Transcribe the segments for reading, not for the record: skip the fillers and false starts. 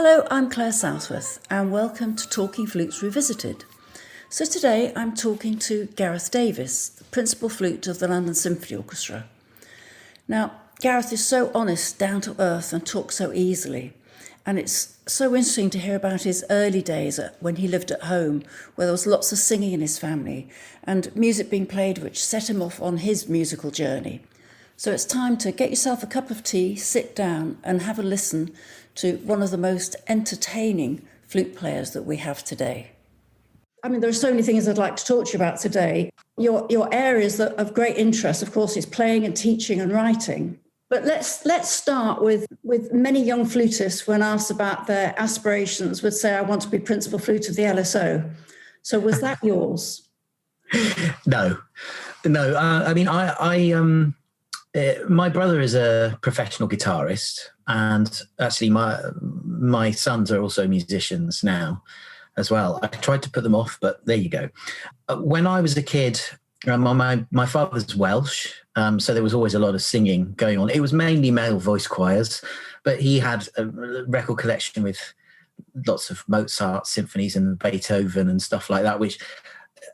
Hello, I'm Clare Southworth and welcome to Talking Flutes Revisited. So today I'm talking to Gareth Davis, the principal flute of the London Symphony Orchestra. Now, Gareth is so honest, down to earth and talks so easily. And it's so interesting to hear about his early days when he lived at home, where there was lots of singing in his family and music being played which set him off on his musical journey. So it's time to get yourself a cup of tea, sit down and have a listen to one of the most entertaining flute players that we have today. I mean, there are so many things I'd like to talk to you about today. Your areas of great interest, of course, is playing and teaching and writing. But let's start with many young flutists, when asked about their aspirations, would say, I want to be principal flute of the LSO. So was that yours? No. I mean, my brother is a professional guitarist, and actually my sons are also musicians now as well. I tried to put them off, but there you go. When I was a kid, my father's Welsh, so there was always a lot of singing going on. It was mainly male voice choirs, but he had a record collection with lots of Mozart symphonies and Beethoven and stuff like that, which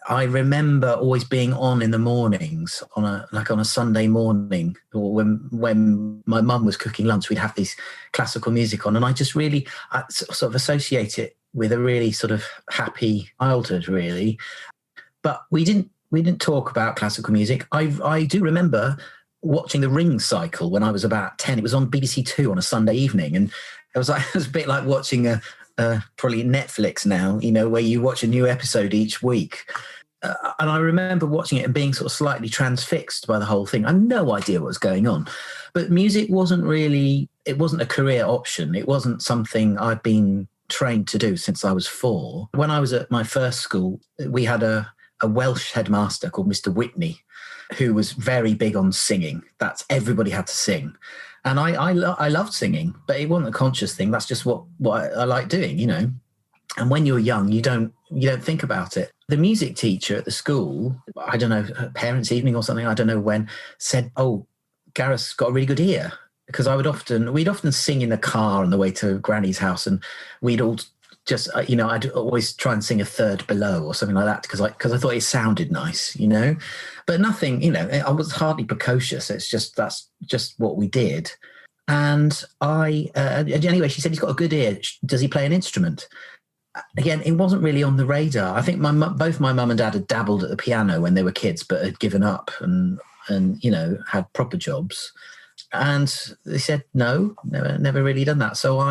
I remember always being on in the mornings on a Sunday morning, or when my mum was cooking lunch, we'd have these classical music on, and I sort of associate it with a really sort of happy childhood, really. But we didn't talk about classical music. I do remember watching the Ring cycle when I was about 10. It was on BBC Two on a Sunday evening, and it was a bit like watching probably Netflix now, where you watch a new episode each week. And I remember watching it and being sort of slightly transfixed by the whole thing. I had no idea what was going on. But music wasn't a career option. It wasn't something I'd been trained to do since I was 4. When I was at my first school, we had a Welsh headmaster called Mr. Whitney, who was very big on singing. That's everybody had to sing. And I loved singing, but it wasn't a conscious thing. That's just what I like doing, And when you're young, you don't think about it. The music teacher at the school, I don't know, parents' evening or something, I don't know when, said, "Oh, Gareth's got a really good ear." Because we'd often sing in the car on the way to Granny's house, and we'd all just, I'd always try and sing a third below or something like that because I thought it sounded nice, but nothing, I was hardly precocious. That's just what we did. And anyway, she said, he's got a good ear. Does he play an instrument? Again, it wasn't really on the radar. I think both my mum and dad had dabbled at the piano when they were kids, but had given up and had proper jobs. And they said, no, never really done that. So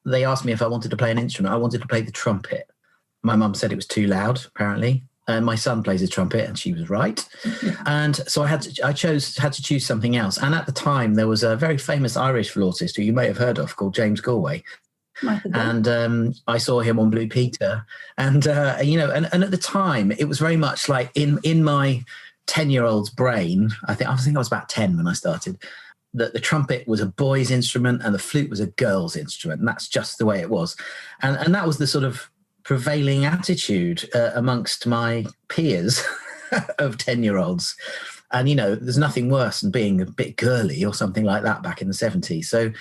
they asked me if I wanted to play an instrument. I wanted to play the trumpet. My mum said it was too loud, apparently. And my son plays the trumpet, and she was right. And so I had to choose something else. And at the time, there was a very famous Irish flautist who you may have heard of called James Galway. And I saw him on Blue Peter. And, and at the time, it was very much like in my 10-year-old's brain, I think I was about 10 when I started, that the trumpet was a boy's instrument and the flute was a girl's instrument. And that's just the way it was. And that was the sort of prevailing attitude amongst my peers of 10-year-olds. And, there's nothing worse than being a bit girly or something like that back in the 70s. So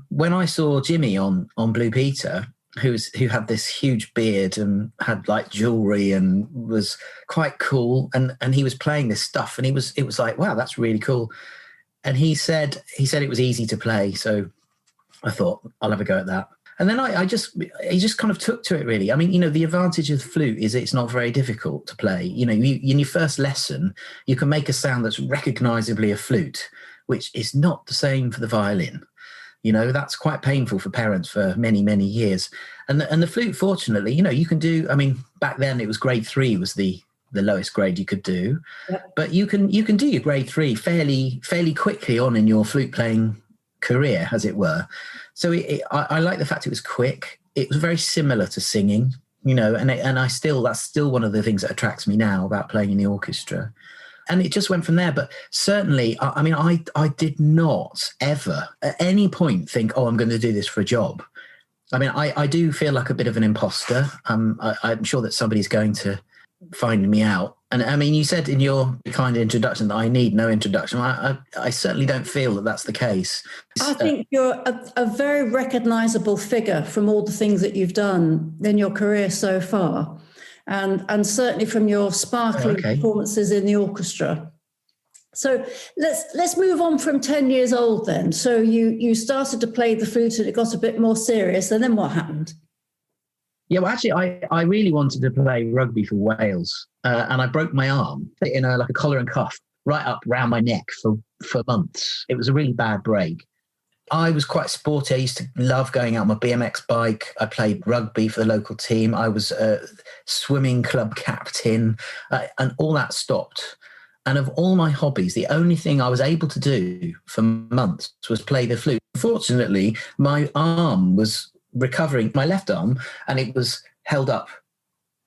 when I saw Jimmy on Blue Peter, who had this huge beard and had like jewelry and was quite cool, and he was playing this stuff, and it was like, wow, that's really cool. And he said it was easy to play, so I thought I'll have a go at that. And then he just kind of took to it, really. I mean, the advantage of the flute is it's not very difficult to play. In your first lesson, you can make a sound that's recognizably a flute, which is not the same for the violin. That's quite painful for parents for many, many years. And the flute, fortunately, you can do, I mean, back then it was grade 3 was the lowest grade you could do. Yep. But you can do your grade 3 fairly quickly on in your flute playing career, as it were. So I like the fact it was quick. It was very similar to singing, and that's still one of the things that attracts me now about playing in the orchestra. And it just went from there. But certainly, I mean, I did not ever at any point think, oh, I'm going to do this for a job. I mean, I do feel like a bit of an imposter. I'm sure that somebody's going to find me out And I mean, you said in your kind of introduction that I need no introduction. I certainly don't feel that that's the case. I think you're a very recognisable figure from all the things that you've done in your career so far, and certainly from your sparkling performances in the orchestra. So let's move on from 10 years old then. So you started to play the flute and it got a bit more serious, and then what happened? Yeah, well, actually, I really wanted to play rugby for Wales, and I broke my arm in like a collar and cuff right up round my neck for months. It was a really bad break. I was quite sporty. I used to love going out on my BMX bike. I played rugby for the local team. I was a swimming club captain, and all that stopped. And of all my hobbies, the only thing I was able to do for months was play the flute. Fortunately, my arm was recovering, my left arm, and it was held up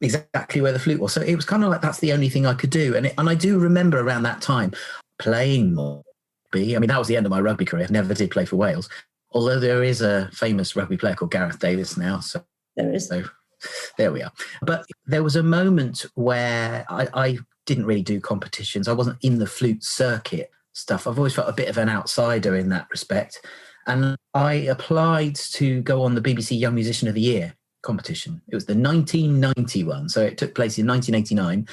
exactly where the flute was. So it was kind of like that's the only thing I could do. And I do remember around that time playing more rugby. I mean, that was the end of my rugby career. I never did play for Wales, although there is a famous rugby player called Gareth Davis now. So there is. So there we are. But there was a moment where I didn't really do competitions. I wasn't in the flute circuit stuff. I've always felt a bit of an outsider in that respect. And I applied to go on the BBC Young Musician of the Year competition. It was the 1991, so it took place in 1989.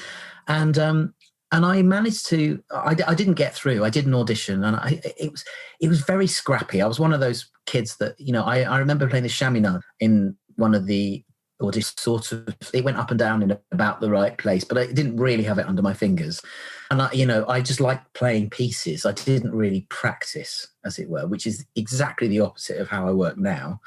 And I managed to, I didn't get through. I did an audition, and it was very scrappy. I was one of those kids that, I remember playing the chaminade in one of the auditions, sort of, it went up and down in about the right place, but I didn't really have it under my fingers. And I just liked playing pieces. I didn't really practice, as it were, which is exactly the opposite of how I work now.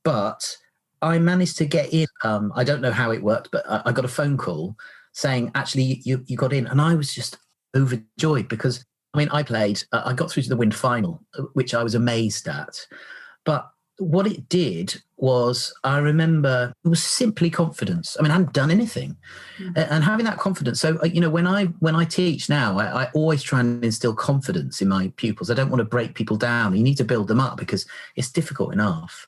But I managed to get in. I don't know how it worked, but I got a phone call saying, actually, you got in. And I was just overjoyed because, I got through to the wind final, which I was amazed at. But what it did was, I remember, it was simply confidence. I hadn't done anything. And having that confidence. So, when I teach now, I always try and instill confidence in my pupils. I don't want to break people down. You need to build them up because it's difficult enough.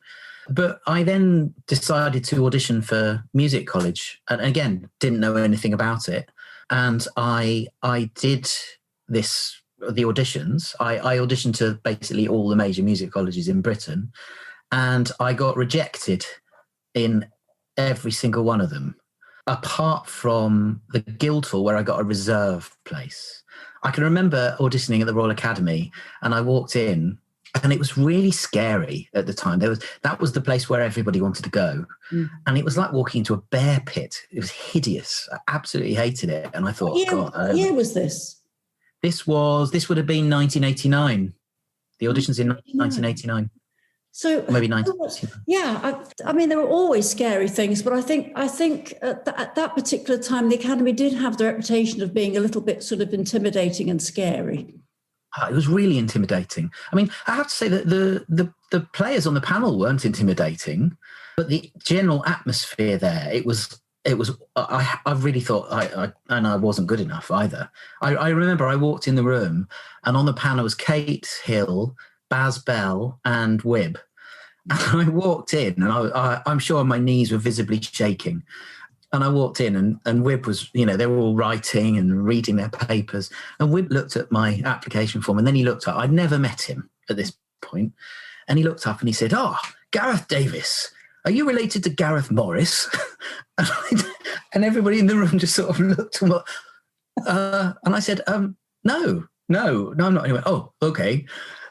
But I then decided to audition for music college, and again, didn't know anything about it. And I did the auditions. I auditioned to basically all the major music colleges in Britain, and I got rejected in every single one of them, apart from the Guildhall, where I got a reserve place. I can remember auditioning at the Royal Academy, and I walked in, and it was really scary at the time. That was the place where everybody wanted to go. And it was like walking into a bear pit. It was hideous. I absolutely hated it. And I thought, what year was this? This would have been 1989. The auditions in 1989. So maybe 1989. Yeah, there were always scary things, but I think at that particular time, the Academy did have the reputation of being a little bit sort of intimidating and scary. It was really intimidating. I have to say that the players on the panel weren't intimidating, but the general atmosphere there, it was. I really thought I wasn't good enough either. I remember I walked in the room, and on the panel was Kate Hill, Baz Bell, and Wibb. And I walked in, and I'm sure my knees were visibly shaking. And I walked in, and Wibb was, they were all writing and reading their papers. And Wibb looked at my application form, and then he looked up. I'd never met him at this point. And he looked up and he said, Gareth Davis, are you related to Gareth Morris? And everybody in the room just sort of looked. And I said, no, I'm not. And he went, oh, okay.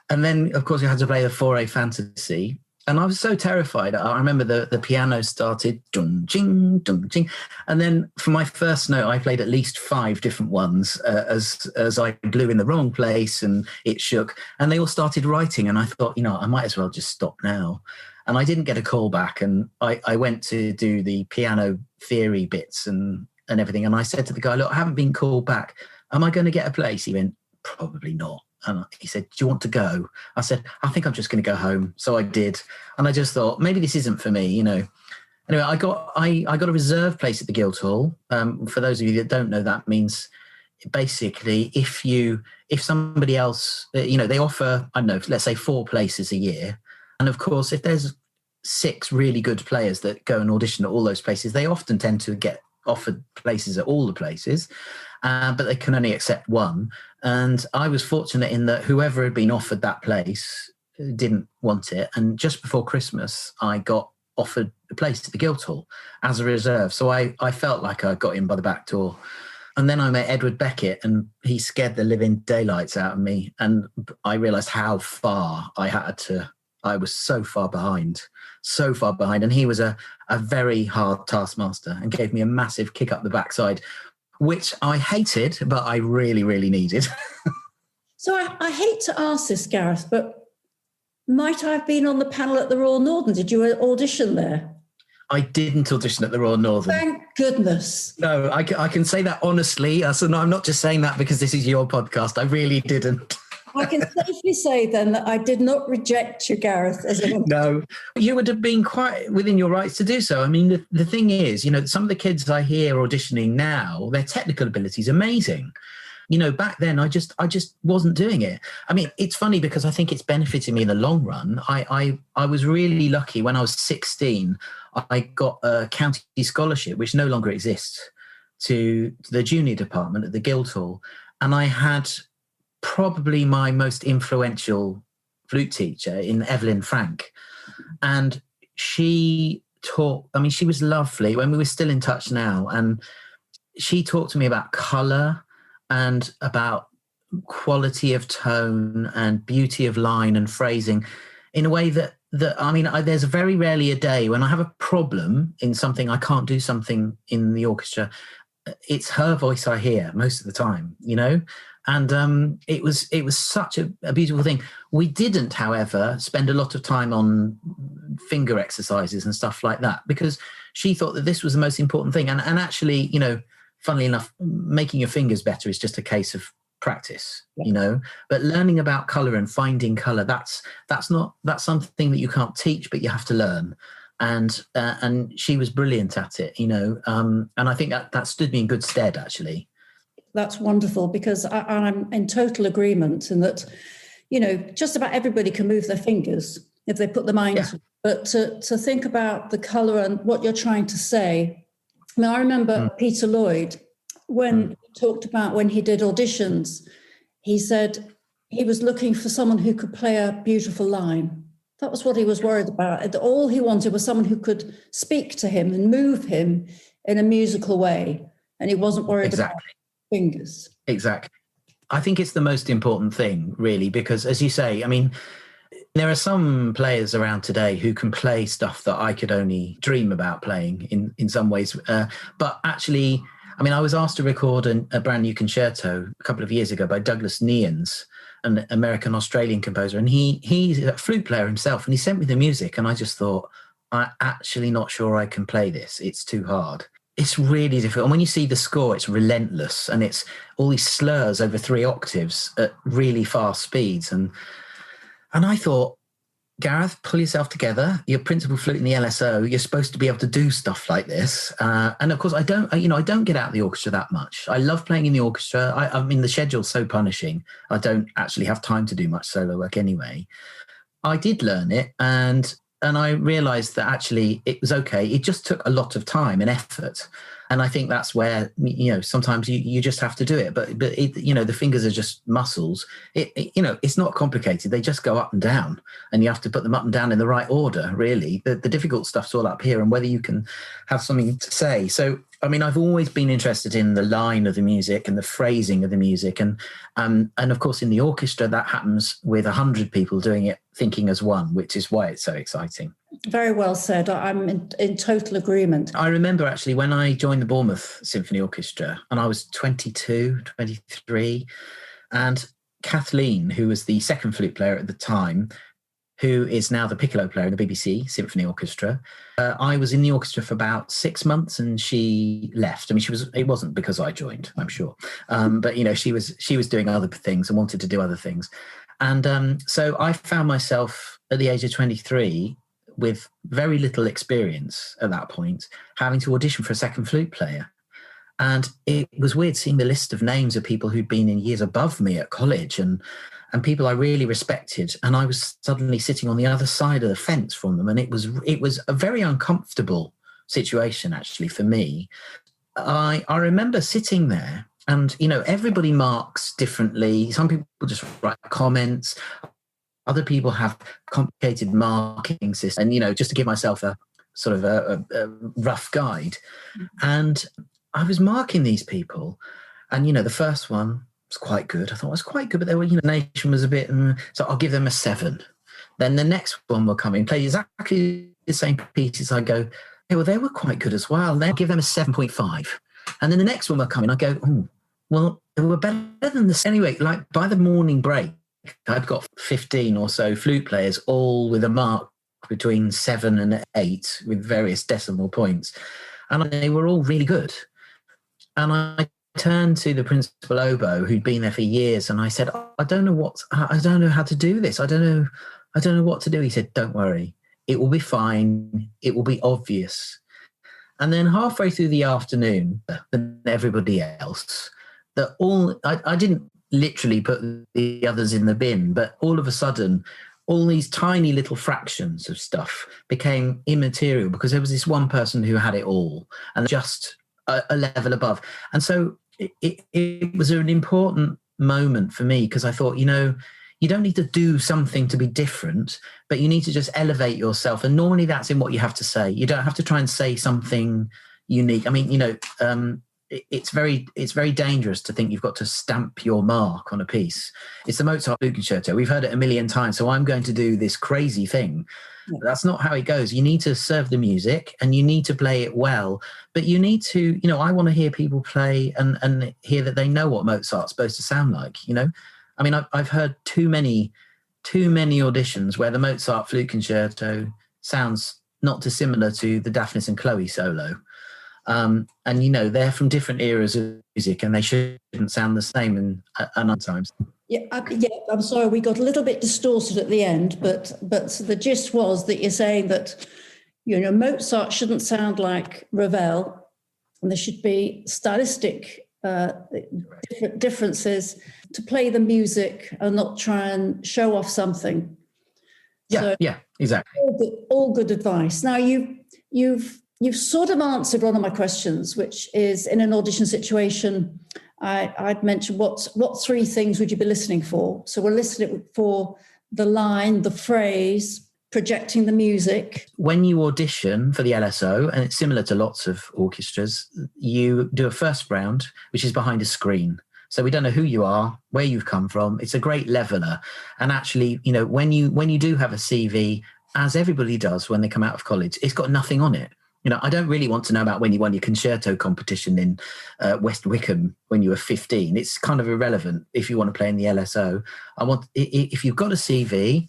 And then, of course, we had to play the 4A Fantasy. And I was so terrified. I remember the piano started, dung, ching, dung, ching. And then for my first note, I played at least 5 different ones as I blew in the wrong place and it shook. And they all started writing. And I thought, I might as well just stop now. And I didn't get a call back. And I went to do the piano theory bits and everything. And I said to the guy, look, I haven't been called back. Am I going to get a place? He went, probably not. And he said, do you want to go? I said, I think I'm just going to go home. So I did. And I just thought, maybe this isn't for me, Anyway, I got a reserve place at the Guildhall. For those of you that don't know, that means basically if somebody else, they offer, I don't know, let's say 4 places a year. And of course, if there's 6 really good players that go and audition at all those places, they often tend to get offered places at all the places. but they can only accept one. And I was fortunate in that whoever had been offered that place didn't want it. And just before Christmas, I got offered a place at the Guildhall as a reserve. So I felt like I got in by the back door. And then I met Edward Beckett, and he scared the living daylights out of me. And I realised how far I was so far behind. And he was a very hard taskmaster and gave me a massive kick up the backside, which I hated, but I really, really needed. So I hate to ask this, Gareth, but might I have been on the panel at the Royal Northern? Did you audition there? I didn't audition at the Royal Northern. Thank goodness. No, I can say that honestly. So no, I'm not just saying that because this is your podcast. I really didn't. I can safely say then that I did not reject you, Gareth. No, you would have been quite within your rights to do so. I mean, the thing is, some of the kids I hear auditioning now, their technical ability is amazing. Back then I just wasn't doing it. I mean, it's funny because I think it's benefited me in the long run. I was really lucky when I was 16. I got a county scholarship, which no longer exists, to the junior department at the Guildhall. And I had probably my most influential flute teacher in Evelyn Frank. And she was lovely when we were still in touch now. And she talked to me about colour and about quality of tone and beauty of line and phrasing in a way that there's very rarely a day when I have a problem in something, I can't do something in the orchestra. It's her voice I hear most of the time, and it was such a beautiful thing. We didn't, however, spend a lot of time on finger exercises and stuff like that because she thought that this was the most important thing. And actually, funnily enough, making your fingers better is just a case of practice, but learning about color and finding color, that's something that you can't teach, but you have to learn. And she was brilliant at it, and I think that stood me in good stead, actually. That's wonderful, because I'm in total agreement in that, just about everybody can move their fingers if they put their mind to it. But to think about the color and what you're trying to say. I remember Peter Lloyd, when he talked about when he did auditions, he said he was looking for someone who could play a beautiful line. That was what he was worried about. All he wanted was someone who could speak to him and move him in a musical way. And he wasn't worried about fingers. Exactly. I think it's the most important thing, really, because as you say, there are some players around today who can play stuff that I could only dream about playing in some ways. But actually, I was asked to record a brand new concerto a couple of years ago by Douglas Neans, an American-Australian composer. And he's a flute player himself. And he sent me the music. And I just thought, I'm actually not sure I can play this. It's too hard. It's really difficult. And when you see the score, it's relentless. And it's all these slurs over 3 octaves at really fast speeds. And I thought, Gareth, pull yourself together. You're principal flute in the LSO. You're supposed to be able to do stuff like this. And of course, I don't get out of the orchestra that much. I love playing in the orchestra. The schedule's so punishing. I don't actually have time to do much solo work anyway. I did learn it, and I realised that actually it was okay. It just took a lot of time and effort. And I think that's where, sometimes you just have to do it. But the fingers are just muscles. It's not complicated. They just go up and down, and you have to put them up and down in the right order, really. The difficult stuff's all up here, and whether you can have something to say. So, I've always been interested in the line of the music and the phrasing of the music. And of course, in the orchestra, that happens with 100 people doing it, thinking as one, which is why it's so exciting. Very well said. I'm in total agreement. I remember actually when I joined the Bournemouth Symphony Orchestra, and I was 22, 23, and Kathleen, who was the second flute player at the time, who is now the piccolo player in the BBC Symphony Orchestra, I was in the orchestra for about 6 months, and she left. It wasn't because I joined, I'm sure, but she was doing other things and wanted to do other things, and so I found myself at the age of 23. With very little experience at that point, having to audition for a second flute player. And it was weird seeing the list of names of people who'd been in years above me at college and people I really respected. And I was suddenly sitting on the other side of the fence from them. And it was a very uncomfortable situation, actually, for me. I remember sitting there And, everybody marks differently. Some people just write comments. Other people have complicated marking systems. And, just to give myself a sort of a rough guide. And I was marking these people. And, the first one was quite good. I thought it was quite good, but they were, nation was a bit, so I'll give them a 7. Then the next one will come in, play exactly the same pieces. I go, hey, well, they were quite good as well. Then I'll give them a 7.5. And then the next one will come in. I go, oh, well, they were better than this. Anyway, like by the morning break, I've got 15 or so flute players, all with a mark between 7 and 8 with various decimal points. And they were all really good. And I turned to the principal oboe who'd been there for years. And I said, I don't know how to do this. I don't know what to do. He said, don't worry. It will be fine. It will be obvious. And then halfway through the afternoon, than everybody else, I didn't literally put the others in the bin, but all of a sudden, all these tiny little fractions of stuff became immaterial because there was this one person who had it all and just a level above. And so it was an important moment for me because I thought, you don't need to do something to be different, but you need to just elevate yourself. And normally that's in what you have to say. You don't have to try and say something unique. I mean, it's very dangerous to think you've got to stamp your mark on a piece. It's the Mozart Flute Concerto. We've heard it a million times, so I'm going to do this crazy thing. That's not how it goes. You need to serve the music and you need to play it well, but you need to, I want to hear people play and hear that they know what Mozart's supposed to sound like, I mean, I've heard too many auditions where the Mozart Flute Concerto sounds not dissimilar to the Daphnis and Chloe solo. And they're from different eras of music and they shouldn't sound the same and other times. I'm sorry, we got a little bit distorted at the end, but the gist was that you're saying that Mozart shouldn't sound like Ravel, and there should be stylistic differences to play the music and not try and show off something. Yeah, exactly. All good advice. Now you've sort of answered one of my questions, which is in an audition situation, I'd mentioned what 3 things would you be listening for? So we're listening for the line, the phrase, projecting the music. When you audition for the LSO, and it's similar to lots of orchestras, you do a first round, which is behind a screen. So we don't know who you are, where you've come from. It's a great leveler. And actually, when you do have a CV, as everybody does when they come out of college, it's got nothing on it. I don't really want to know about when you won your concerto competition in West Wickham when you were 15. It's kind of irrelevant if you want to play in the LSO. If you've got a CV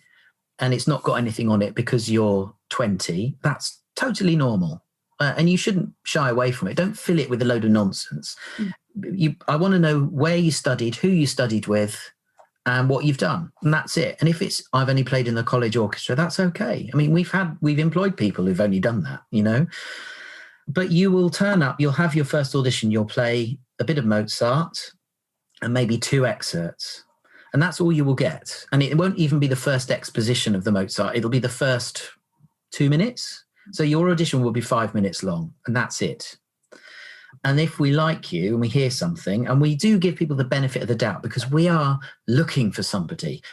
and it's not got anything on it because you're 20, that's totally normal. And you shouldn't shy away from it. Don't fill it with a load of nonsense. I want to know where you studied, who you studied with, and what you've done, and that's it. And if it's I've only played in the college orchestra, that's okay. I mean, we've employed people who've only done that, But you will turn up, you'll have your first audition, you'll play a bit of Mozart and maybe 2 excerpts, and that's all you will get. And it won't even be the first exposition of the Mozart, it'll be the first 2 minutes. So your audition will be 5 minutes long, and that's it. And if we like you and we hear something, and we do give people the benefit of the doubt because we are looking for somebody.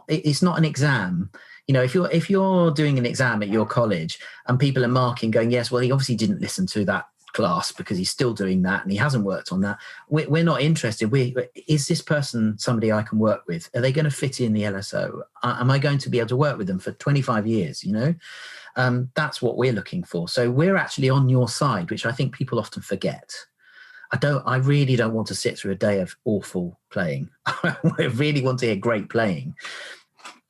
It's not an exam. If you're doing an exam at your college and people are marking going, yes, well, he obviously didn't listen to that class because he's still doing that and he hasn't worked on that. We're not interested. Is this person somebody I can work with? Are they going to fit in the LSO? Am I going to be able to work with them for 25 years? That's what we're looking for. So we're actually on your side, which I think people often forget. I really don't want to sit through a day of awful playing. I really want to hear great playing.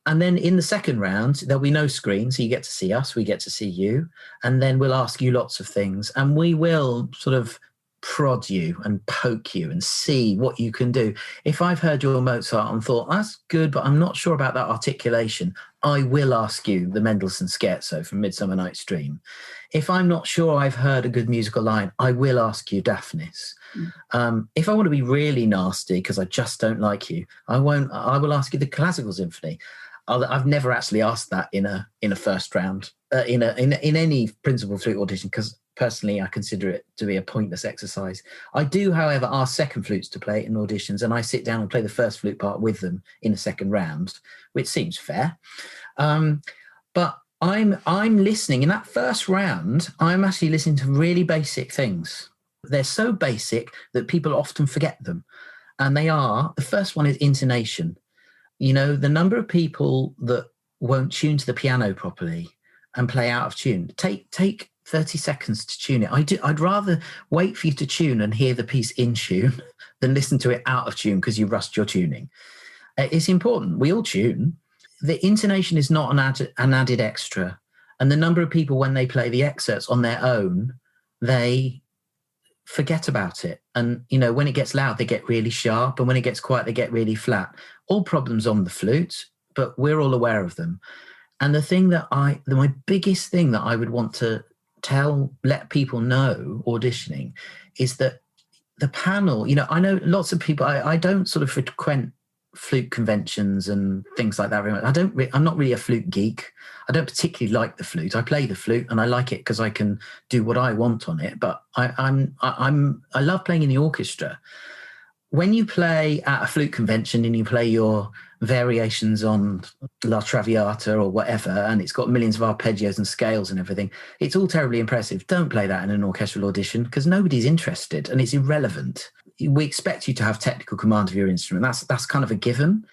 And then in the second round, there'll be no screen. So you get to see us, we get to see you. And then we'll ask you lots of things. And we will sort of prod you and poke you and see what you can do. If I've heard your Mozart and thought, that's good, but I'm not sure about that articulation, I will ask you the Mendelssohn Scherzo from Midsummer Night's Dream. If I'm not sure I've heard a good musical line, I will ask you Daphnis. If I want to be really nasty because I just don't like you, I will ask you the Classical Symphony. I've never actually asked that in a first round, in any principal flute audition, because personally, I consider it to be a pointless exercise. I do, however, ask second flutes to play it in auditions, and I sit down and play the first flute part with them in a second round, which seems fair. But I'm listening in that first round. I'm actually listening to really basic things. They're so basic that people often forget them, and the first one is intonation. You know, the number of people that won't tune to the piano properly and play out of tune. Take 30 seconds to tune it. I'd rather wait for you to tune and hear the piece in tune than listen to it out of tune because you rust your tuning. It's important. We all tune. The intonation is not an added extra. And the number of people, when they play the excerpts on their own, they forget about it. And, you know, when it gets loud, they get really sharp. And when it gets quiet, they get really flat. All problems on the flute, but we're all aware of them. And the thing that my biggest thing that I would want to let people know auditioning is that the panel, you know, I know lots of people, I don't sort of frequent flute conventions and things like that very much. I'm not really a flute geek. I don't particularly like the flute. I play the flute and I like it because I can do what I want on it. But I love playing in the orchestra. When you play at a flute convention and you play your variations on La Traviata or whatever, and it's got millions of arpeggios and scales and everything, it's all terribly impressive. Don't play that in an orchestral audition because nobody's interested and it's irrelevant. We expect you to have technical command of your instrument. That's kind of a given.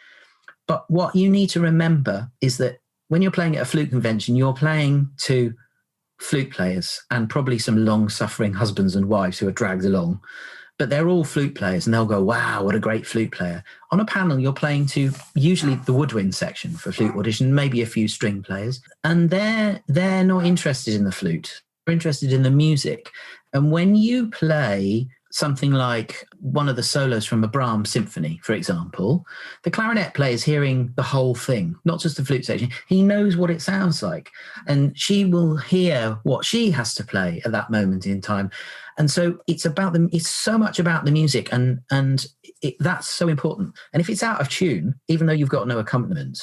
But what you need to remember is that when you're playing at a flute convention, you're playing to flute players and probably some long-suffering husbands and wives who are dragged along. But they're all flute players and they'll go, wow, what a great flute player. On a panel, you're playing to usually the woodwind section for flute audition, maybe a few string players. And they're not interested in the flute. They're interested in the music. And when you play something like one of the solos from a Brahms symphony, for example, the clarinet player is hearing the whole thing, not just the flute section. He knows what it sounds like. And she will hear what she has to play at that moment in time. And so it's so much about the music, and that's so important. And if it's out of tune, even though you've got no accompaniment,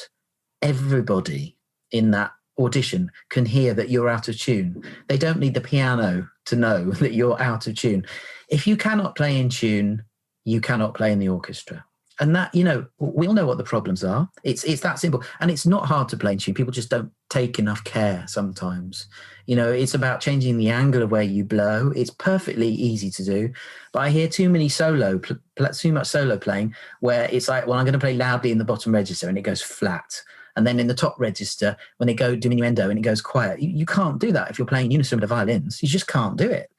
everybody in that audition can hear that you're out of tune. They don't need the piano to know that you're out of tune. If you cannot play in tune, you cannot play in the orchestra. And that, you know, we all know what the problems are. It's that simple. And it's not hard to play in tune. People just don't take enough care sometimes. You know, it's about changing the angle of where you blow. It's perfectly easy to do. But I hear too much solo playing where it's like, well, I'm going to play loudly in the bottom register and it goes flat. And then in the top register, when they go diminuendo and it goes quiet, you can't do that if you're playing unison with the violins. You just can't do it.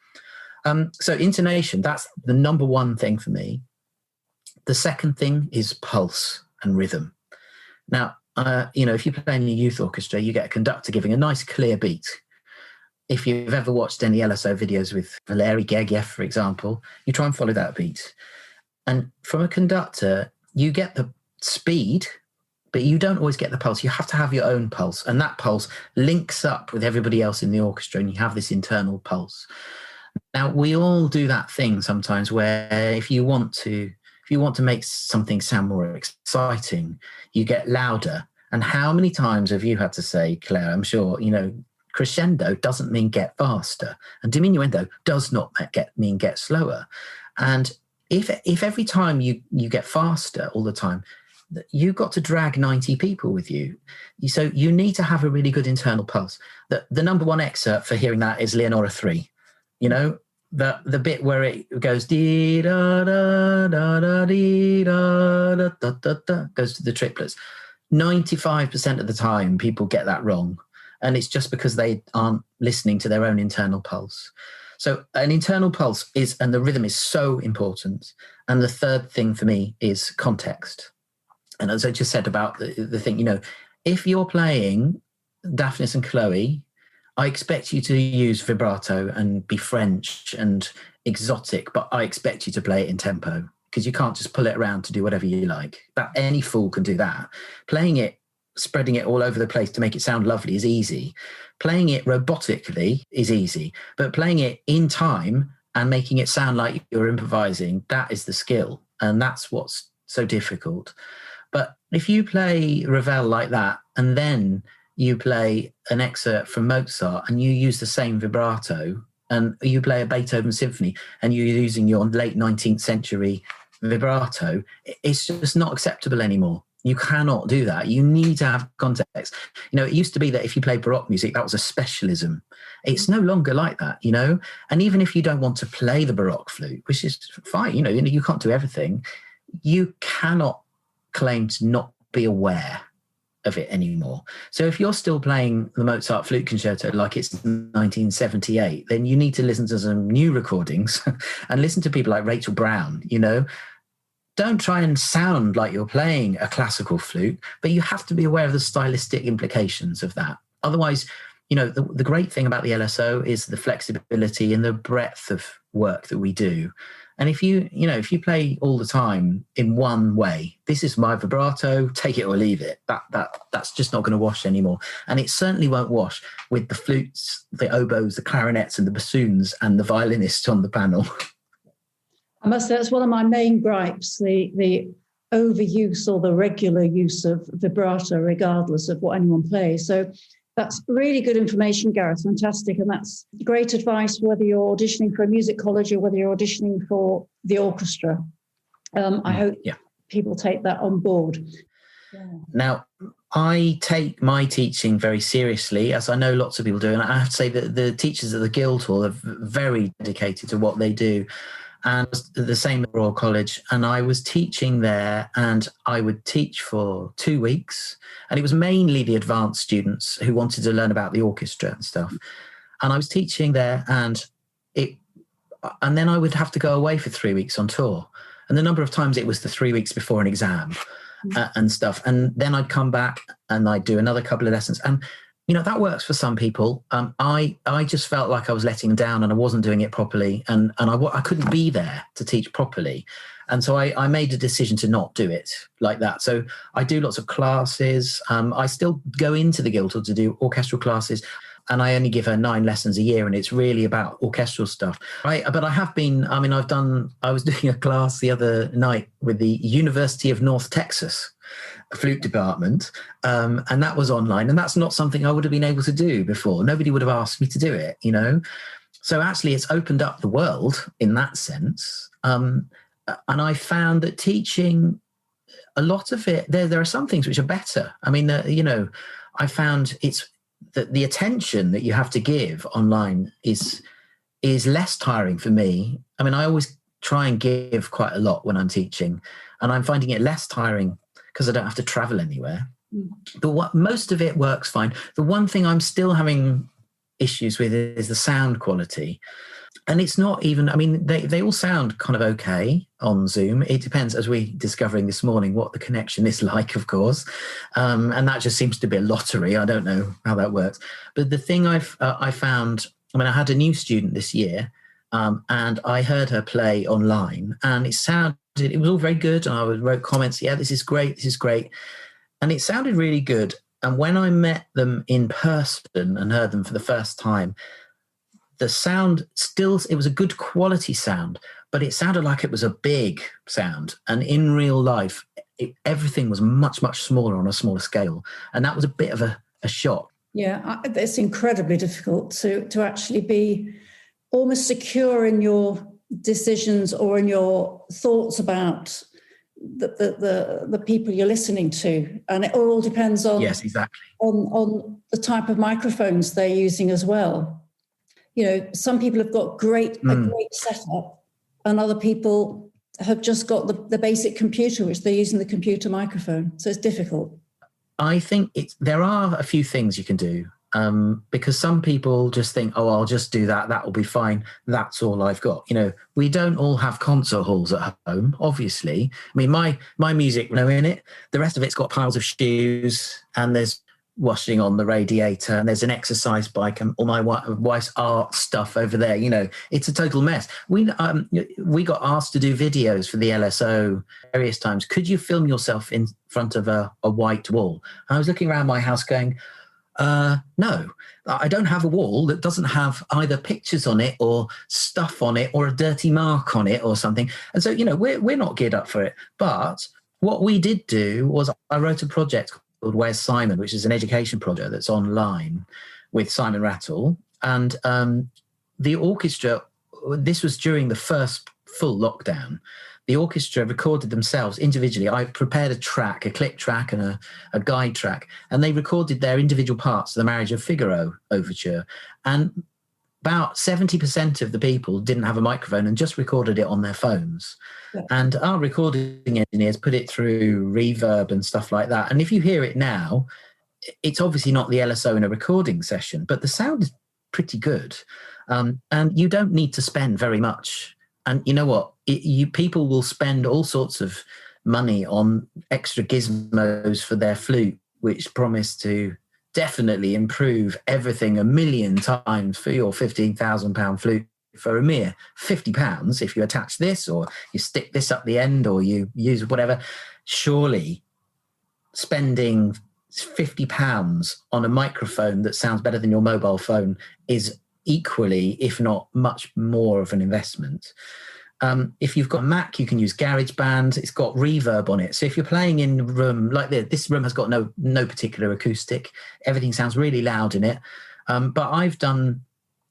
So intonation, that's the number one thing for me. The second thing is pulse and rhythm. Now, you know, if you play in a youth orchestra, you get a conductor giving a nice clear beat. If you've ever watched any LSO videos with Valery Gergiev, for example, you try and follow that beat. And from a conductor, you get the speed, but you don't always get the pulse. You have to have your own pulse. And that pulse links up with everybody else in the orchestra and you have this internal pulse. Now, we all do that thing sometimes where if you want to make something sound more exciting, you get louder. And how many times have you had to say, Claire, I'm sure, you know, crescendo doesn't mean get faster and diminuendo does not mean get slower. And if every time you get faster all the time, you've got to drag 90 people with you. So you need to have a really good internal pulse. The number one excerpt for hearing that is Leonora 3. You know, the bit where it goes dee da da da da dee da da da da da goes to the triplets. 95% of the time people get that wrong. And it's just because they aren't listening to their own internal pulse. So an internal pulse and the rhythm is so important. And the third thing for me is context. And as I just said about the thing, you know, if you're playing Daphnis and Chloe, I expect you to use vibrato and be French and exotic, but I expect you to play it in tempo because you can't just pull it around to do whatever you like. That any fool can do that. Playing it, spreading it all over the place to make it sound lovely is easy. Playing it robotically is easy, but playing it in time and making it sound like you're improvising, that is the skill. And that's what's so difficult. But if you play Ravel like that, and then you play an excerpt from Mozart and you use the same vibrato and you play a Beethoven symphony and you're using your late 19th century vibrato, it's just not acceptable anymore. You cannot do that. You need to have context. It used to be that if you played Baroque music, that was a specialism. It's no longer like that, And even if you don't want to play the Baroque flute, which is fine, you can't do everything, you cannot claim to not be aware of it anymore. So if you're still playing the Mozart flute concerto like it's 1978, then you need to listen to some new recordings and listen to people like Rachel Brown, Don't try and sound like you're playing a classical flute, but you have to be aware of the stylistic implications of that. Otherwise, the great thing about the LSO is the flexibility and the breadth of work that we do. And if you play all the time in one way, this is my vibrato, take it or leave it, that's just not going to wash anymore. And it certainly won't wash with the flutes, the oboes, the clarinets and the bassoons and the violinists on the panel. I must say that's one of my main gripes, the overuse or the regular use of vibrato, regardless of what anyone plays. So that's really good information, Gareth. Fantastic. And that's great advice, whether you're auditioning for a music college or whether you're auditioning for the orchestra. I hope people take that on board. Yeah. Now, I take my teaching very seriously, as I know lots of people do. And I have to say that the teachers at the Guildhall are very dedicated to what they do. And the same at Royal College. And I was teaching there, and I would teach for 2 weeks. And it was mainly the advanced students who wanted to learn about the orchestra and stuff. And I was teaching there, and then I would have to go away for 3 weeks on tour. And the number of times it was the 3 weeks before an exam and stuff. And then I'd come back and I'd do another couple of lessons. And that works for some people. I just felt like I was letting them down and I wasn't doing it properly. And I couldn't be there to teach properly. And so I made a decision to not do it like that. So I do lots of classes. I still go into the Guildhall to do orchestral classes. And I only give her 9 lessons a year, and it's really about orchestral stuff. Right? But I have been, I was doing a class the other night with the University of North Texas flute department, and that was online, and that's not something I would have been able to do before. Nobody would have asked me to do it, So actually it's opened up the world in that sense. And I found that teaching, a lot of it, there are some things which are better. I found it's that the attention that you have to give online is less tiring for me. I always try and give quite a lot when I'm teaching, and I'm finding it less tiring because I don't have to travel anywhere. But most of it works fine. The one thing I'm still having issues with is the sound quality. And it's not even, they all sound kind of okay on Zoom. It depends, as we're discovering this morning, what the connection is like, of course. And that just seems to be a lottery. I don't know how that works. But the thing I found, I had a new student this year, and I heard her play online, and it was all very good. And I wrote comments, this is great. And it sounded really good. And when I met them in person and heard them for the first time, the sound it was a good quality sound, but it sounded like it was a big sound. And in real life, everything was much, much smaller on a smaller scale. And that was a bit of a shock. Yeah, it's incredibly difficult to actually be almost secure in your decisions or in your thoughts about the people you're listening to, and it all depends on on the type of microphones they're using as well. Some people have got a great setup, and other people have just got the basic computer, which they're using the computer microphone. So it's difficult. I think there are a few things you can do. Because some people just think, I'll just do that. That will be fine. That's all I've got. We don't all have concert halls at home, obviously. My music, in it. The rest of it's got piles of shoes, and there's washing on the radiator, and there's an exercise bike, and all my wife's art stuff over there. It's a total mess. We got asked to do videos for the LSO various times. Could you film yourself in front of a white wall? And I was looking around my house going, no, I don't have a wall that doesn't have either pictures on it or stuff on it or a dirty mark on it or something. And so, we're not geared up for it. But what we did do was I wrote a project called Where's Simon, which is an education project that's online with Simon Rattle. And the orchestra, this was during the first full lockdown, the orchestra recorded themselves individually. I prepared a track, a click track and a guide track, and they recorded their individual parts of the Marriage of Figaro overture. And about 70% of the people didn't have a microphone and just recorded it on their phones. Yeah. And our recording engineers put it through reverb and stuff like that. And if you hear it now, it's obviously not the LSO in a recording session, but the sound is pretty good. And you don't need to spend very much. And you know what? People will spend all sorts of money on extra gizmos for their flute, which promise to definitely improve everything a million times for your £15,000 flute for a mere £50. If you attach this or you stick this up the end or you use whatever, surely spending £50 on a microphone that sounds better than your mobile phone is equally, if not much more of an investment. If you've got a Mac, you can use GarageBand. It's got reverb on it. So if you're playing in a room like this room has got no particular acoustic. Everything sounds really loud in it. But I've done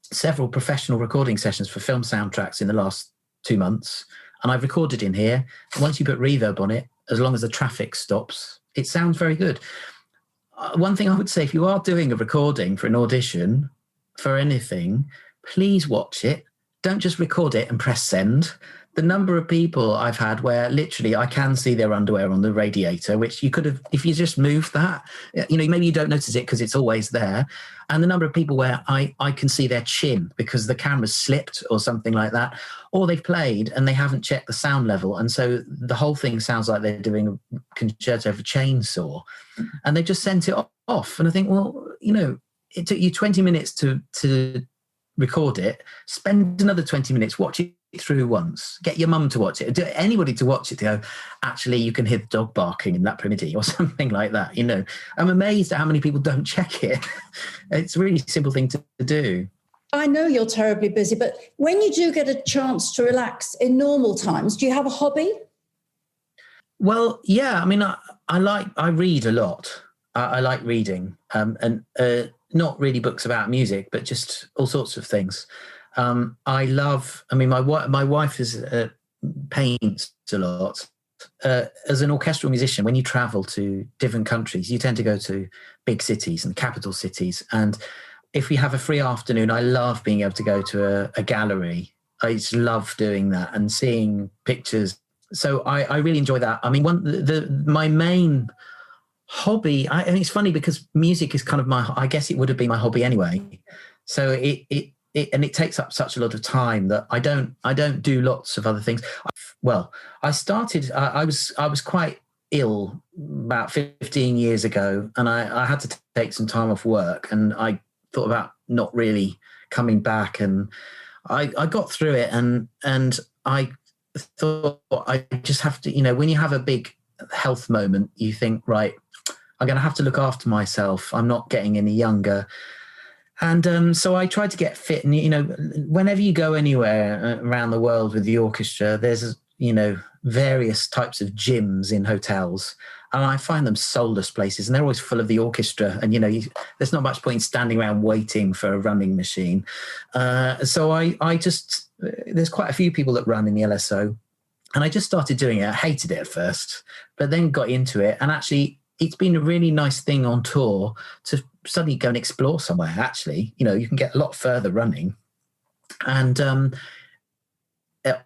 several professional recording sessions for film soundtracks in the last 2 months, and I've recorded in here. Once you put reverb on it, as long as the traffic stops, it sounds very good. One thing I would say, if you are doing a recording for an audition for anything, please watch it. Don't just record it and press send. The number of people I've had where literally I can see their underwear on the radiator, which you could have, if you just moved that, maybe you don't notice it because it's always there. And the number of people where I can see their chin because the camera's slipped or something like that, or they've played and they haven't checked the sound level. And so the whole thing sounds like they're doing a concerto for chainsaw and they just sent it off. And I think, well, it took you 20 minutes to record it, spend another 20 minutes, watch it through once, get your mum to watch it, anybody to watch it to go, actually, you can hear the dog barking in that primity or something like that. I'm amazed at how many people don't check it. It's a really simple thing to do. I know you're terribly busy, but when you do get a chance to relax in normal times, do you have a hobby? Well, yeah, I mean, I read a lot. I like reading and not really books about music, but just all sorts of things. My wife paints a lot. As an orchestral musician, when you travel to different countries, you tend to go to big cities and capital cities. And if we have a free afternoon, I love being able to go to a gallery. I just love doing that and seeing pictures. So I really enjoy that. I mean, my main hobby, it's funny because music is kind of I guess it would have been my hobby anyway. So it takes up such a lot of time that I don't do lots of other things. Well, I was quite ill about 15 years ago, and I had to take some time off work, and I thought about not really coming back, and I got through it, and I thought I just have to, when you have a big health moment, you think, right, I'm going to have to look after myself. I'm not getting any younger. And so I tried to get fit. And, whenever you go anywhere around the world with the orchestra, there's, various types of gyms in hotels. And I find them soulless places, and they're always full of the orchestra. And, there's not much point in standing around waiting for a running machine. So I just, there's quite a few people that run in the LSO. And I just started doing it. I hated it at first, but then got into it. And actually, it's been a really nice thing on tour to suddenly go and explore somewhere. Actually, you can get a lot further running. And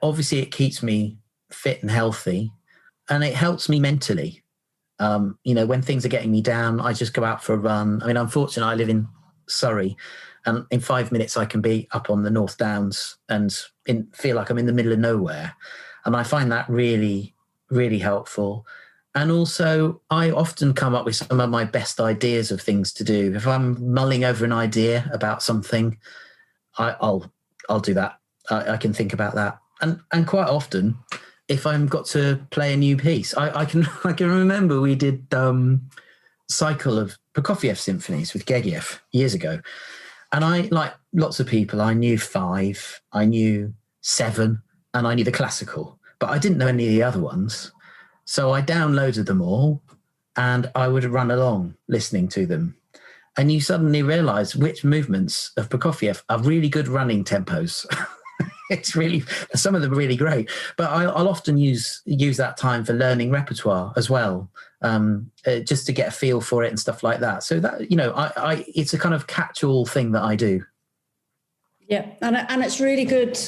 obviously it keeps me fit and healthy, and it helps me mentally. When things are getting me down, I just go out for a run. I mean, unfortunately, I live in Surrey, and in 5 minutes I can be up on the North Downs and feel like I'm in the middle of nowhere. And I find that really, really helpful. And also, I often come up with some of my best ideas of things to do. If I'm mulling over an idea about something, I'll do that. I can think about that. And quite often, if I've got to play a new piece, I can remember we did cycle of Prokofiev symphonies with Gergiev years ago. And I, like lots of people, I knew 5, I knew 7, and I knew the classical, but I didn't know any of the other ones. So I downloaded them all, and I would run along listening to them. and you suddenly realize which movements of Prokofiev are really good running tempos. It's really, some of them are really great, but I'll often use that time for learning repertoire as well, just to get a feel for it and stuff like that. So that, you know, it's a kind of catch-all thing that I do. Yeah, and it's really good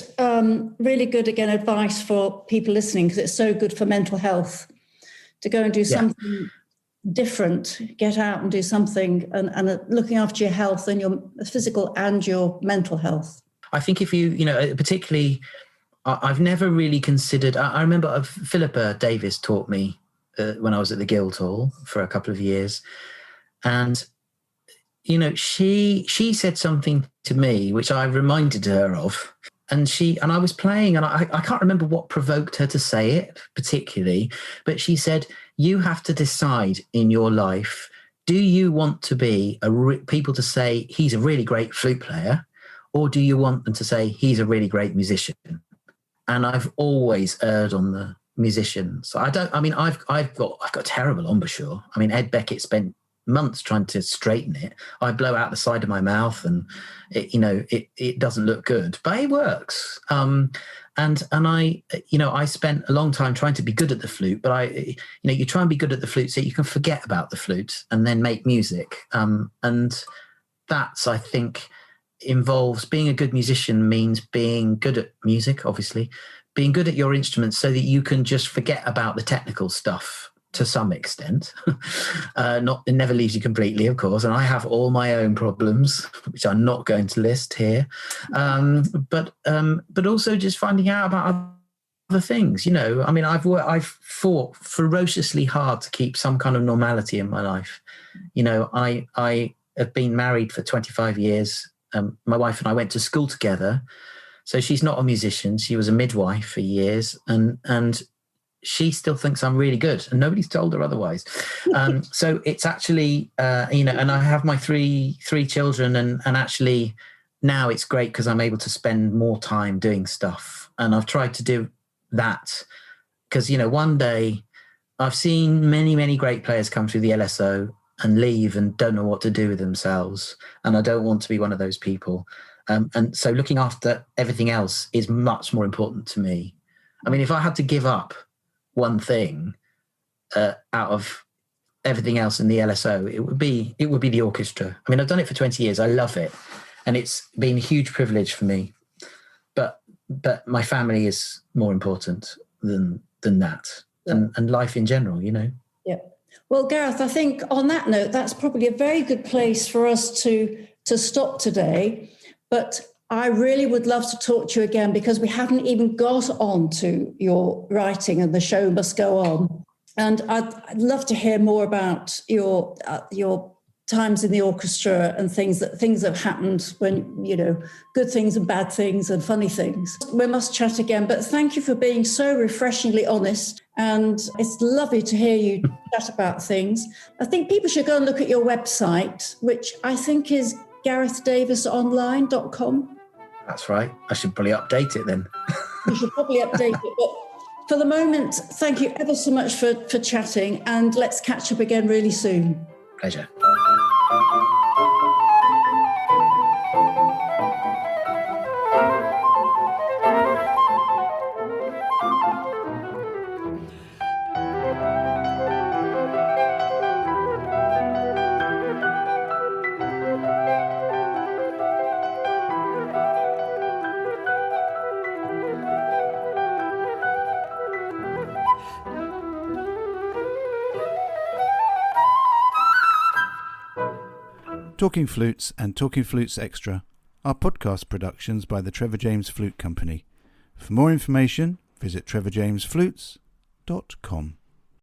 again, advice for people listening, because it's so good for mental health to go and do something different, get out and do something, and looking after your health and your physical and your mental health. I think if you know, particularly, I've never really considered, I remember Philippa Davis taught me when I was at the Guildhall for a couple of years. And, you know, she said something to me, which I reminded her of. And I was playing, and I can't remember what provoked her to say it particularly, but she said, you have to decide in your life, do you want to be people to say he's a really great flute player, or do you want them to say he's a really great musician? And I've always erred on the musician. So I've got terrible embouchure. I mean, Ed Beckett spent months trying to straighten it. I blow out the side of my mouth, and it doesn't look good, but it works. And I spent a long time trying to be good at the flute, but you try and be good at the flute so you can forget about the flute and then make music. And that's, I think, involves being a good musician means being good at music, obviously, being good at your instruments so that you can just forget about the technical stuff to some extent. It never leaves you completely, of course, and I have all my own problems, which I'm not going to list here. But also just finding out about other things. You know, I mean, I've fought ferociously hard to keep some kind of normality in my life. You know, I have been married for 25 years. My wife and I went to school together. So she's not a musician. She was a midwife for years, and she still thinks I'm really good, and nobody's told her otherwise. So it's actually, and I have my three children, and actually now it's great because I'm able to spend more time doing stuff. And I've tried to do that because, one day I've seen many, many great players come through the LSO and leave and don't know what to do with themselves. And I don't want to be one of those people. And so looking after everything else is much more important to me. I mean, if I had to give up one thing out of everything else in the LSO, it would be the orchestra. I mean, I've done it for 20 years. I love it. And it's been a huge privilege for me. But my family is more important than that. Yeah. And life in general, Yeah. Well, Gareth, I think on that note, that's probably a very good place for us to stop today. But I really would love to talk to you again, because we haven't even got on to your writing and The Show Must Go On. And I'd love to hear more about your times in the orchestra and things that have happened when, good things and bad things and funny things. We must chat again, but thank you for being so refreshingly honest. And it's lovely to hear you chat about things. I think people should go and look at your website, which I think is GarethDavisOnline.com. That's right. I should probably update it then. You should probably update it. But for the moment, thank you ever so much for chatting, and let's catch up again really soon. Pleasure. Talking Flutes and Talking Flutes Extra are podcast productions by the Trevor James Flute Company. For more information, visit trevorjamesflutes.com.